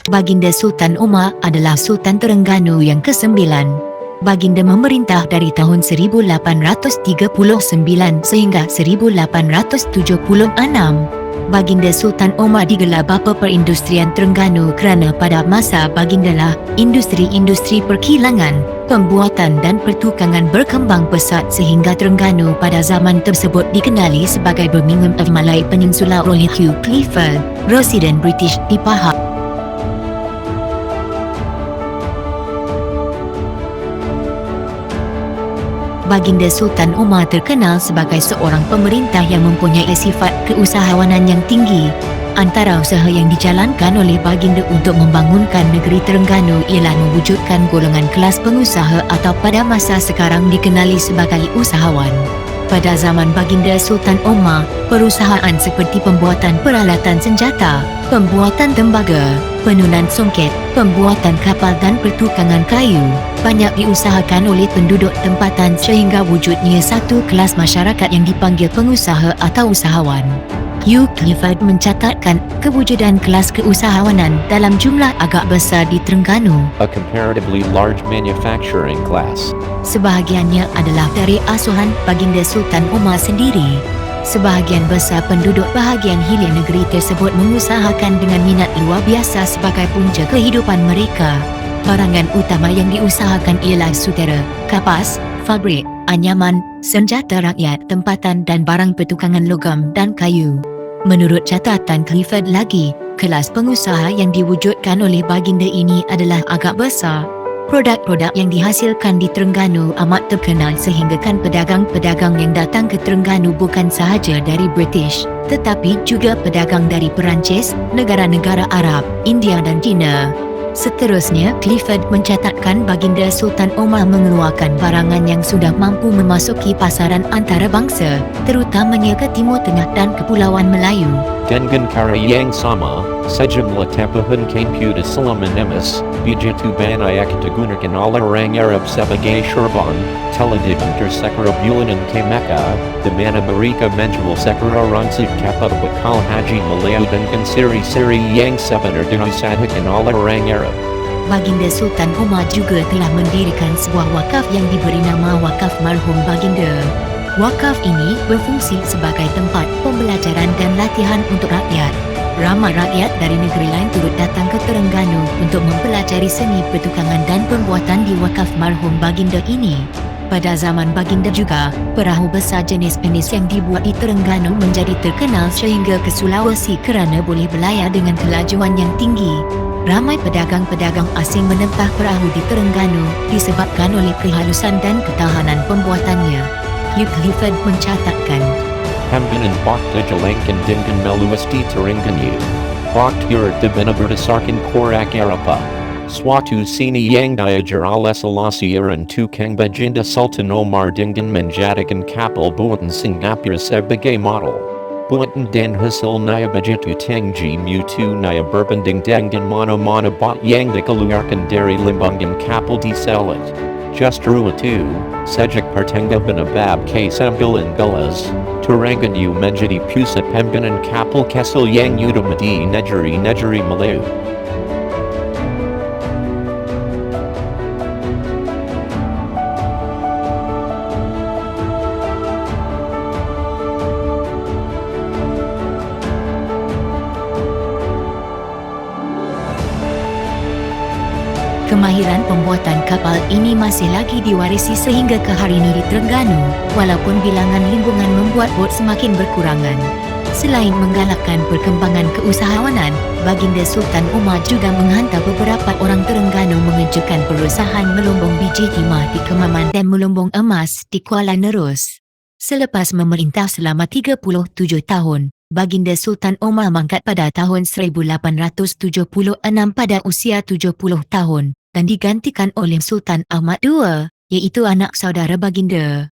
Baginda Sultan Omar adalah Sultan Terengganu yang ke-9. Baginda memerintah dari tahun 1839 sehingga 1876. Baginda Sultan Omar digelar Bapa Perindustrian Terengganu kerana pada masa bagindalah industri-industri perkilangan, pembuatan dan pertukangan berkembang pesat sehingga Terengganu pada zaman tersebut dikenali sebagai Birmingham of Malay Peninsula oleh Hugh Clifford, residen British di Pahang. Baginda Sultan Omar terkenal sebagai seorang pemerintah yang mempunyai sifat keusahawanan yang tinggi. Antara usaha yang dijalankan oleh baginda untuk membangunkan negeri Terengganu ialah mewujudkan golongan kelas pengusaha atau pada masa sekarang dikenali sebagai usahawan. Pada zaman baginda Sultan Omar, perusahaan seperti pembuatan peralatan senjata, pembuatan tembaga, penunan songket, pembuatan kapal dan pertukangan kayu banyak diusahakan oleh penduduk tempatan sehingga wujudnya satu kelas masyarakat yang dipanggil pengusaha atau usahawan. Hugh Clifford mencatatkan kewujudan kelas keusahawanan dalam jumlah agak besar di Terengganu. A comparatively large manufacturing class. Sebahagiannya adalah dari asuhan baginda Sultan Omar sendiri. Sebahagian besar penduduk bahagian hilir negeri tersebut mengusahakan dengan minat luar biasa sebagai punca kehidupan mereka. Barangan utama yang diusahakan ialah sutera, kapas, fabrik, anyaman, senjata rakyat tempatan dan barang pertukangan logam dan kayu. Menurut catatan Clifford lagi, kelas pengusaha yang diwujudkan oleh baginda ini adalah agak besar. Produk-produk yang dihasilkan di Terengganu amat terkenal sehinggakan pedagang-pedagang yang datang ke Terengganu bukan sahaja dari British, tetapi juga pedagang dari Perancis, negara-negara Arab, India dan China. Seterusnya, Clifford mencatatkan baginda Sultan Omar mengeluarkan barangan yang sudah mampu memasuki pasaran antarabangsa, terutamanya ke Timur Tengah dan Kepulauan Melayu. Dengan cara yang sama, sejumlah tambahan komputer selama emas, begitu banyak digunakan oleh orang Arab sebagai serban, teledigiter sekara bulanan ke Mekah, di mana mereka menjual sekara ransif kapal bakal haji Malaya dengan seri-seri yang sebenar diusahakan oleh orang Arab. Baginda Sultan Omar juga telah mendirikan sebuah wakaf yang diberi nama Wakaf Marhum Baginda. Wakaf ini berfungsi sebagai tempat pembelajaran dan latihan untuk rakyat. Ramai rakyat dari negeri lain turut datang ke Terengganu untuk mempelajari seni pertukangan dan pembuatan di Wakaf Marhum Baginda ini. Pada zaman baginda juga, perahu besar jenis penis yang dibuat di Terengganu menjadi terkenal sehingga ke Sulawesi kerana boleh berlayar dengan kelajuan yang tinggi. Ramai pedagang-pedagang asing menempah perahu di Terengganu disebabkan oleh kehalusan dan ketahanan pembuatannya. Hugh Clifford mencatatkan, Pembinan bakta jalankan dengan meluas di Terengganu. Baktiar di bina berdasarkan korak Eropa. Suatu sini yang diajar oleh Selassie tukang baginda Sultan Omar dengan menjadikan kapal buatan Singapura sebagai model. Buatan dan hasil naya begitu tinggi mutu naya berbanding dengan mana-mana bot yang dikeluarkan dari limbangan kapal di selat. Justru itu, sejak pertengahan abad ke-19, Terengganu menjadi pusat pembinan kapal kecil yang utama di negeri-negeri Melayu. kemahiran pembuatan kapal ini masih lagi diwarisi sehingga ke hari ini di Terengganu, walaupun bilangan limbungan membuat bot semakin berkurangan. Selain menggalakkan perkembangan keusahawanan, baginda Sultan Omar juga menghantar beberapa orang Terengganu mengerjakan perusahaan melumbung biji timah di Kemaman dan melumbung emas di Kuala Nerus. Selepas memerintah selama 37 tahun, baginda Sultan Omar mangkat pada tahun 1876 pada usia 70 tahun dan digantikan oleh Sultan Ahmad II, iaitu anak saudara baginda.